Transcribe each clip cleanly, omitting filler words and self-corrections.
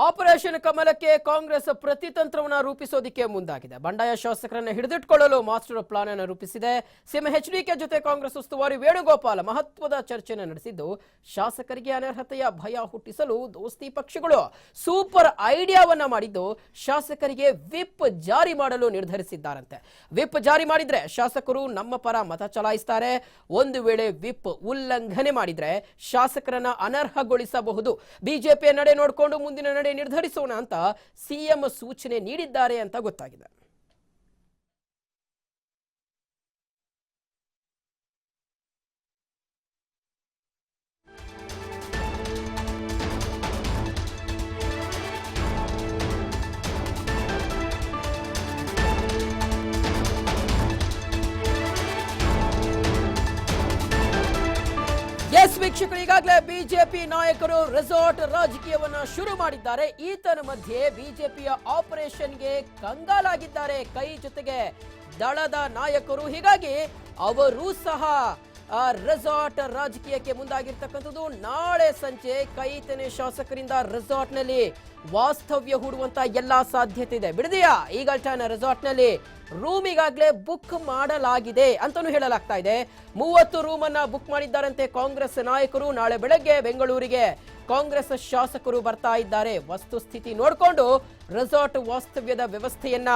Operation ಕಮಲಕ್ಕೆ Congress ಪ್ರತಿತಂತ್ರವನ್ನು ರೂಪಿಸೋದಕ್ಕೆ ಮುಂದಾಗಿದೆ. ಬಂಡಾಯ ಶಾಸಕರನ್ನು ಹಿಡಿದಿಟ್ಟುಕೊಳ್ಳಲು ಮಾಸ್ಟರ್ ಪ್ಲಾನ್ ಅನ್ನು ರೂಪಿಸಿದೆ. ಸಿಎಂ ಎಚ್ಡಿಕೆ ಜೊತೆ ಕಾಂಗ್ರೆಸ್ ಉಸ್ತುವಾರಿ ವೇಣುಗೋಪಾಲ್ ಮಹತ್ವದ ಚರ್ಚೆಯನ್ನು ನಡೆಸಿದ್ದು, ಶಾಸಕರಿಗೆ ಅನರ್ಹತೆಯ ಭಯ ಹುಟ್ಟಿಸಲು ದೋಸ್ತಿ ಪಕ್ಷಗಳು ಸೂಪರ್ ಐಡಿಯಾವನ್ನ ಮಾಡಿದ್ದು, ಶಾಸಕರಿಗೆ ವಿಪ್ ಜಾರಿ ಮಾಡಲು ನಿರ್ಧರಿಸಿದ್ದಾರಂತೆ. ವಿಪ್ ಜಾರಿ ಮಾಡಿದ್ರೆ ಶಾಸಕರು ನಮ್ಮ ಪರ ಮತ ಚಲಾಯಿಸುತ್ತಾರೆ. ಒಂದು ವೇಳೆ ವಿಪ್ ಉಲ್ಲಂಘನೆ ಮಾಡಿದ್ರೆ ಶಾಸಕರನ್ನ ಅನರ್ಹಗೊಳಿಸಬಹುದು. ಬಿಜೆಪಿಯ ನಡೆ ನೋಡಿಕೊಂಡು ಮುಂದಿನ ನಡೆ ನಿರ್ಧರಿಸೋಣ ಅಂತ ಸಿಎಂ ಸೂಚನೆ ನೀಡಿದ್ದಾರೆ ಅಂತ ಗೊತ್ತಾಗಿದೆ. ವೀಕ್ಷಕರು, ಈಗಾಗಲೇ ಬಿಜೆಪಿ ನಾಯಕರು ರೆಸಾರ್ಟ್ ರಾಜಕೀಯವನ್ನ ಶುರು ಮಾಡಿದ್ದಾರೆ. ಈತನ ಮಧ್ಯೆ ಬಿಜೆಪಿಯ ಆಪರೇಷನ್ಗೆ ಕಂಗಾಲಾಗಿದ್ದಾರೆ ಕೈ ಜೊತೆಗೆ ದಳದ ನಾಯಕರು. ಹೀಗಾಗಿ ಅವರು ಸಹ ರೆಸಾರ್ಟ್ ರಾಜಕೀಯಕ್ಕೆ ಮುಂದಾಗಿರ್ತಕ್ಕಂಥದ್ದು. ನಾಳೆ ಸಂಜೆ ಕೈತನೆ ಶಾಸಕರಿಂದ ರೆಸಾರ್ಟ್ ನಲ್ಲಿ ವಾಸ್ತವ್ಯ ಹೂಡುವಂತ ಎಲ್ಲಾ ಸಾಧ್ಯತೆ ಇದೆ. ಬಿಡದಿಯ ಈಗಲ್ಟನ್ ರೆಸಾರ್ಟ್ ನಲ್ಲಿ ರೂಮ್ ಈಗಾಗಲೇ ಬುಕ್ ಮಾಡಲಾಗಿದೆ ಅಂತಾನೂ ಹೇಳಲಾಗ್ತಾ ಇದೆ. 30 ರೂಮ್ ಅನ್ನ ಬುಕ್ ಮಾಡಿದ್ದಾರಂತೆ ಕಾಂಗ್ರೆಸ್ ನಾಯಕರು. ನಾಳೆ ಬೆಳಗ್ಗೆ ಬೆಂಗಳೂರಿಗೆ ಕಾಂಗ್ರೆಸ್ ಶಾಸಕರು ಬರ್ತಾ ಇದ್ದಾರೆ. ವಸ್ತುಸ್ಥಿತಿ ನೋಡಿಕೊಂಡು ರೆಸಾರ್ಟ್ ವಾಸ್ತವ್ಯದ ವ್ಯವಸ್ಥೆಯನ್ನ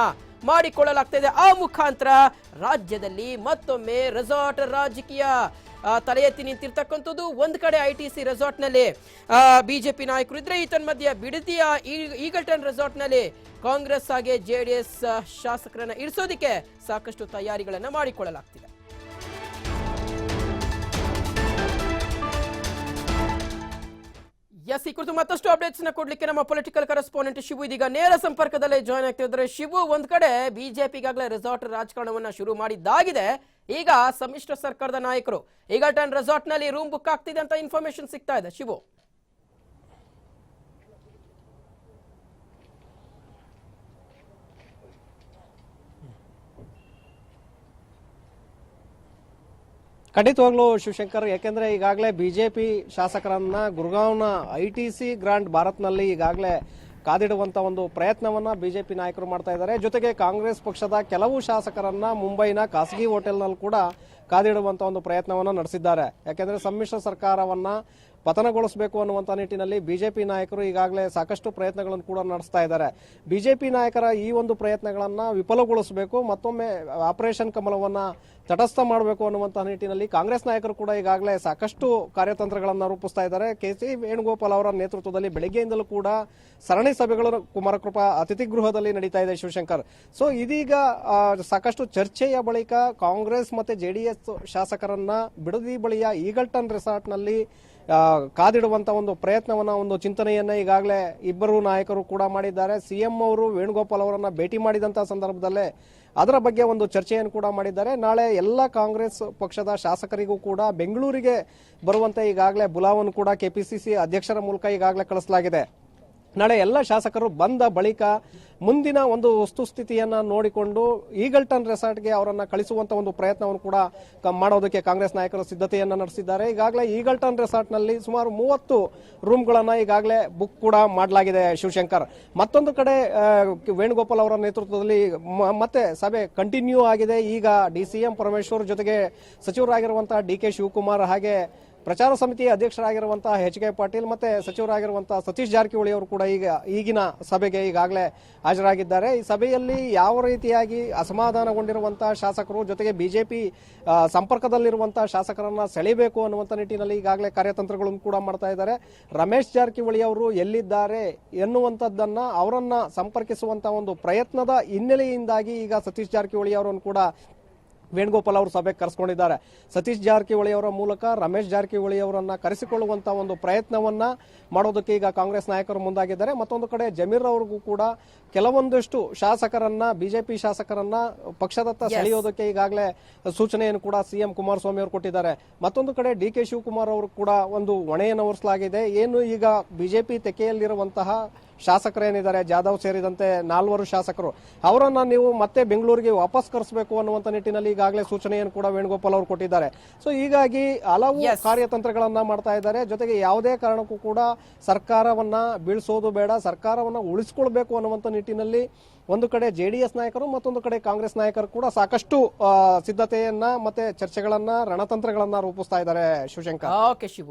ಮಾಡಿಕೊಳ್ಳಲಾಗ್ತಾ ಇದೆ. ಆ ಮುಖಾಂತರ ರಾಜ್ಯದಲ್ಲಿ ಮತ್ತೊಮ್ಮೆ ರೆಸಾರ್ಟ್ ರಾಜಕೀಯ ತಲೆ ಎತ್ತಿ ನಿಂತಿರ್ತಕ್ಕಂಥದ್ದು. ಒಂದ್ ಕಡೆ ಐಟಿಸಿ ರೆಸಾರ್ಟ್ ನಲ್ಲಿ ಬಿಜೆಪಿ ನಾಯಕರು ಇದ್ರೆ, ಈತನ ಮಧ್ಯೆ ಬಿಡದಿಯ ಈಗಲ್ಟನ್ ರೆಸಾರ್ಟ್ ನಲ್ಲಿ ಕಾಂಗ್ರೆಸ್ ಹಾಗೆ ಜೆಡಿಎಸ್ ಶಾಸಕರನ್ನ ಇರಿಸೋದಕ್ಕೆ ಸಾಕಷ್ಟು ತಯಾರಿಗಳನ್ನ ಮಾಡಿಕೊಳ್ಳಲಾಗ್ತಿದೆ. ಎಸ್, ಈ ಕುರಿತು ಮತ್ತಷ್ಟು ಅಪ್ಡೇಟ್ಸ್ ನ ಕೊಡ್ಲಿಕ್ಕೆ ನಮ್ಮ ಪೊಲಿಟಿಕಲ್ ಕರೆಸ್ಪಾಂಡೆಂಟ್ ಶಿವು ಇದೀಗ ನೇರ ಸಂಪರ್ಕದಲ್ಲೇ ಜಾಯ್ನ್ ಆಗ್ತಿದ್ದಾರೆ. ಶಿವು, ಒಂದ್ ಕಡೆ ಬಿಜೆಪಿ ಈಗಾಗಲೇ ರೆಸಾರ್ಟ್ ರಾಜಕಾರಣವನ್ನ ಶುರು ಮಾಡಿದ್ದಾಗಿದೆ. ಈಗ ಸಮ್ಮಿಶ್ರ ಸರ್ಕಾರದ ನಾಯಕರು ಈಗಲ್ಟನ್ ರೆಸಾರ್ಟ್ ನಲ್ಲಿ ರೂಮ್ ಬುಕ್ ಆಗ್ತಿದೆ ಅಂತ ಇನ್ಫಾರ್ಮೇಶನ್ ಸಿಗ್ತಾ ಇದೆ. ಶಿವು, ಖಂಡಿತವಾಗ್ಲೂ ಶಿವಶಂಕರ್, ಯಾಕೆಂದ್ರೆ ಈಗಾಗಲೇ ಬಿಜೆಪಿ ಶಾಸಕರನ್ನ ಗುರ್ಗಾಂವ್ನ ಐಟಿಸಿ ಗ್ರಾಂಡ್ ಭಾರತ್ನಲ್ಲಿ ಈಗಾಗಲೇ ಕಾದಿಡುವಂತ ಒಂದು ಪ್ರಯತ್ನವನ್ನ ಬಿಜೆಪಿ ನಾಯಕರು ಮಾಡ್ತಾ ಇದ್ದಾರೆ. ಜೊತೆಗೆ ಕಾಂಗ್ರೆಸ್ ಪಕ್ಷದ ಕೆಲವು ಶಾಸಕರನ್ನ ಮುಂಬೈನ ಖಾಸಗಿ ಹೋಟೆಲ್ನಲ್ಲಿ ಕೂಡ ಕಾದಿಡುವಂತ ಒಂದು ಪ್ರಯತ್ನವನ್ನ ನಡೆಸಿದ್ದಾರೆ. ಯಾಕೆಂದ್ರೆ ಸಮ್ಮಿಶ್ರ ಸರ್ಕಾರವನ್ನ ಪತನಗೊಳಿಸಬೇಕು ಅನ್ನುವಂಥ ನಿಟ್ಟಿನಲ್ಲಿ ಬಿಜೆಪಿ ನಾಯಕರು ಈಗಾಗಲೇ ಸಾಕಷ್ಟು ಪ್ರಯತ್ನಗಳನ್ನು ಕೂಡ ನಡೆಸ್ತಾ ಇದ್ದಾರೆ. ಬಿಜೆಪಿ ನಾಯಕರ ಈ ಒಂದು ಪ್ರಯತ್ನಗಳನ್ನ ವಿಫಲಗೊಳಿಸಬೇಕು, ಮತ್ತೊಮ್ಮೆ ಆಪರೇಷನ್ ಕಮಲವನ್ನ ತಟಸ್ಥ ಮಾಡಬೇಕು ಅನ್ನುವಂಥ ನಿಟ್ಟಿನಲ್ಲಿ ಕಾಂಗ್ರೆಸ್ ನಾಯಕರು ಕೂಡ ಈಗಾಗಲೇ ಸಾಕಷ್ಟು ಕಾರ್ಯತಂತ್ರಗಳನ್ನು ರೂಪಿಸ್ತಾ ಇದ್ದಾರೆ. ಕೆ.ಸಿ. ವೇಣುಗೋಪಾಲ್ ಅವರ ನೇತೃತ್ವದಲ್ಲಿ ಬೆಳಗ್ಗೆಯಿಂದಲೂ ಕೂಡ ಸರಣಿ ಸಭೆಗಳು ಕುಮಾರಕೃಪಾ ಅತಿಥಿ ಗೃಹದಲ್ಲಿ ನಡೀತಾ ಇದೆ ಶಿವಶಂಕರ್. ಸೊ ಇದೀಗ ಸಾಕಷ್ಟು ಚರ್ಚೆಯ ಬಳಿಕ ಕಾಂಗ್ರೆಸ್ ಮತ್ತೆ ಜೆಡಿಎಸ್ ಶಾಸಕರನ್ನ ಬಿಡದಿ ಬಳಿಯ ಈಗಲ್ಟನ್ ರೆಸಾರ್ಟ್ನಲ್ಲಿ ಕಾದಿಡುವಂತ ಒಂದು ಪ್ರಯತ್ನವನ್ನ, ಒಂದು ಚಿಂತನೆಯನ್ನ ಈಗಾಗಲೇ ಇಬ್ಬರು ನಾಯಕರು ಕೂಡ ಮಾಡಿದ್ದಾರೆ. ಸಿಎಂ ಅವರು ವೇಣುಗೋಪಾಲ್ ಅವರನ್ನ ಭೇಟಿ ಮಾಡಿದಂತಹ ಸಂದರ್ಭದಲ್ಲೇ ಅದರ ಬಗ್ಗೆ ಒಂದು ಚರ್ಚೆಯನ್ನು ಕೂಡ ಮಾಡಿದ್ದಾರೆ. ನಾಳೆ ಎಲ್ಲ ಕಾಂಗ್ರೆಸ್ ಪಕ್ಷದ ಶಾಸಕರಿಗೂ ಕೂಡ ಬೆಂಗಳೂರಿಗೆ ಬರುವಂತೆ ಈಗಾಗಲೇ ಬುಲಾವನ್ನು ಕೂಡ ಕೆಪಿಸಿಸಿ ಅಧ್ಯಕ್ಷರ ಮೂಲಕ ಈಗಾಗಲೇ ಕಳಿಸಲಾಗಿದೆ. ನಾಳೆ ಎಲ್ಲ ಶಾಸಕರು ಬಂದ ಬಳಿಕ ಮುಂದಿನ ಒಂದು ವಸ್ತುಸ್ಥಿತಿಯನ್ನ ನೋಡಿಕೊಂಡು ಈಗಲ್ಟನ್ ರೆಸಾರ್ಟ್ಗೆ ಅವರನ್ನ ಕಳಿಸುವಂತ ಒಂದು ಪ್ರಯತ್ನವನ್ನು ಕೂಡ ಮಾಡೋದಕ್ಕೆ ಕಾಂಗ್ರೆಸ್ ನಾಯಕರು ಸಿದ್ಧತೆಯನ್ನ ನಡೆಸಿದ್ದಾರೆ. ಈಗಾಗಲೇ ಈಗಲ್ಟನ್ ರೆಸಾರ್ಟ್ ನಲ್ಲಿ ಸುಮಾರು 30 ರೂಮ್ಗಳನ್ನ ಈಗಾಗಲೇ ಬುಕ್ ಕೂಡ ಮಾಡಲಾಗಿದೆ ಶಿವಶಂಕರ್. ಮತ್ತೊಂದು ಕಡೆ ವೇಣುಗೋಪಾಲ್ ಅವರ ನೇತೃತ್ವದಲ್ಲಿ ಮತ್ತೆ ಸಭೆ ಕಂಟಿನ್ಯೂ ಆಗಿದೆ. ಈಗ ಡಿಸಿಎಂ ಪರಮೇಶ್ವರ್ ಜೊತೆಗೆ ಸಚಿವರಾಗಿರುವಂತಹ ಡಿ.ಕೆ. ಶಿವಕುಮಾರ್ ಹಾಗೆ ಪ್ರಚಾರ ಸಮಿತಿ ಅಧ್ಯಕ್ಷರಾಗಿರುವಂತಹ ಎಚ್.ಕೆ. ಪಾಟೀಲ್ ಮತ್ತೆ ಸಚಿವರಾಗಿರುವಂತಹ ಸತೀಶ್ ಜಾರಕಿಹೊಳಿ ಅವರು ಕೂಡ ಈಗಿನ ಸಭೆಗೆ ಈಗಾಗಲೇ ಹಾಜರಾಗಿದ್ದಾರೆ. ಈ ಸಭೆಯಲ್ಲಿ ಯಾವ ರೀತಿಯಾಗಿ ಅಸಮಾಧಾನಗೊಂಡಿರುವಂತಹ ಶಾಸಕರು ಜೊತೆಗೆ ಬಿಜೆಪಿ ಸಂಪರ್ಕದಲ್ಲಿರುವಂತಹ ಶಾಸಕರನ್ನ ಸೆಳೆಯಬೇಕು ಅನ್ನುವಂಥ ನಿಟ್ಟಿನಲ್ಲಿ ಈಗಾಗಲೇ ಕಾರ್ಯತಂತ್ರಗಳನ್ನು ಕೂಡ ಮಾಡ್ತಾ ಇದ್ದಾರೆ. ರಮೇಶ್ ಜಾರಕಿಹೊಳಿ ಅವರು ಎಲ್ಲಿದ್ದಾರೆ ಎನ್ನುವಂಥದ್ದನ್ನ ಅವರನ್ನ ಸಂಪರ್ಕಿಸುವಂತಹ ಒಂದು ಪ್ರಯತ್ನದ ಹಿನ್ನೆಲೆಯಿಂದಾಗಿ ಈಗ ಸತೀಶ್ ಜಾರಕಿಹೊಳಿ ಅವರನ್ನು ಕೂಡ ವೇಣುಗೋಪಾಲ್ ಅವರು ಸಭೆಗೆ ಕರೆಸಿಕೊಂಡಿದ್ದಾರೆ. ಸತೀಶ್ ಜಾರಕಿಹೊಳಿ ಅವರ ಮೂಲಕ ರಮೇಶ್ ಜಾರಕಿಹೊಳಿ ಅವರನ್ನ ಕರೆಸಿಕೊಳ್ಳುವಂತಹ ಒಂದು ಪ್ರಯತ್ನವನ್ನ ಮಾಡೋದಕ್ಕೆ ಈಗ ಕಾಂಗ್ರೆಸ್ ನಾಯಕರು ಮುಂದಾಗಿದ್ದಾರೆ. ಮತ್ತೊಂದು ಕಡೆ ಜಮೀರ್ ಅವ್ರಿಗೂ ಕೂಡ ಕೆಲವೊಂದಷ್ಟು ಶಾಸಕರನ್ನ, ಬಿಜೆಪಿ ಶಾಸಕರನ್ನ ಪಕ್ಷದತ್ತ ಸೆಳೆಯೋದಕ್ಕೆ ಈಗಾಗಲೇ ಸೂಚನೆಯನ್ನು ಕೂಡ ಸಿಎಂ ಕುಮಾರಸ್ವಾಮಿ ಅವರು ಕೊಟ್ಟಿದ್ದಾರೆ. ಮತ್ತೊಂದು ಕಡೆ ಡಿ.ಕೆ. ಶಿವಕುಮಾರ್ ಅವರು ಕೂಡ ಒಂದು ಹೊಣೆಯನ್ನು ಹೊರಿಸಲಾಗಿದೆ. ಏನು ಈಗ ಬಿಜೆಪಿ ತೆಕೆಯಲ್ಲಿರುವಂತಹ ಶಾಸಕರೇನಿದ್ದಾರೆ, ಜಾಧವ್ ಸೇರಿದಂತೆ 4 ಶಾಸಕರು, ಅವರನ್ನ ನೀವು ಮತ್ತೆ ಬೆಂಗಳೂರಿಗೆ ವಾಪಸ್ ಕರೆಸಬೇಕು ಅನ್ನುವಂಥ ನಿಟ್ಟಿನಲ್ಲಿ ಈಗಾಗಲೇ ಸೂಚನೆಯನ್ನು ಕೂಡ ವೇಣುಗೋಪಾಲ್ ಅವರು ಕೊಟ್ಟಿದ್ದಾರೆ. ಸೊ ಹೀಗಾಗಿ ಹಲವು ಕಾರ್ಯತಂತ್ರಗಳನ್ನ ಮಾಡ್ತಾ ಇದ್ದಾರೆ. ಜೊತೆಗೆ ಯಾವುದೇ ಕಾರಣಕ್ಕೂ ಕೂಡ ಸರ್ಕಾರವನ್ನ ಬೀಳ್ಸೋದು ಬೇಡ, ಸರ್ಕಾರವನ್ನ ಉಳಿಸ್ಕೊಳ್ಬೇಕು ಅನ್ನುವಂತ ನಿಟ್ಟಿನಲ್ಲಿ ಒಂದು ಕಡೆ ಜೆಡಿಎಸ್ ನಾಯಕರು, ಮತ್ತೊಂದು ಕಡೆ ಕಾಂಗ್ರೆಸ್ ನಾಯಕರು ಕೂಡ ಸಾಕಷ್ಟು ಸಿದ್ಧತೆಯನ್ನ ಮತ್ತೆ ಚರ್ಚೆಗಳನ್ನ, ರಣತಂತ್ರಗಳನ್ನ ರೂಪಿಸ್ತಾ ಇದ್ದಾರೆ. ಶಿವಶಂಕರ್. ಓಕೆ ಶಿವು.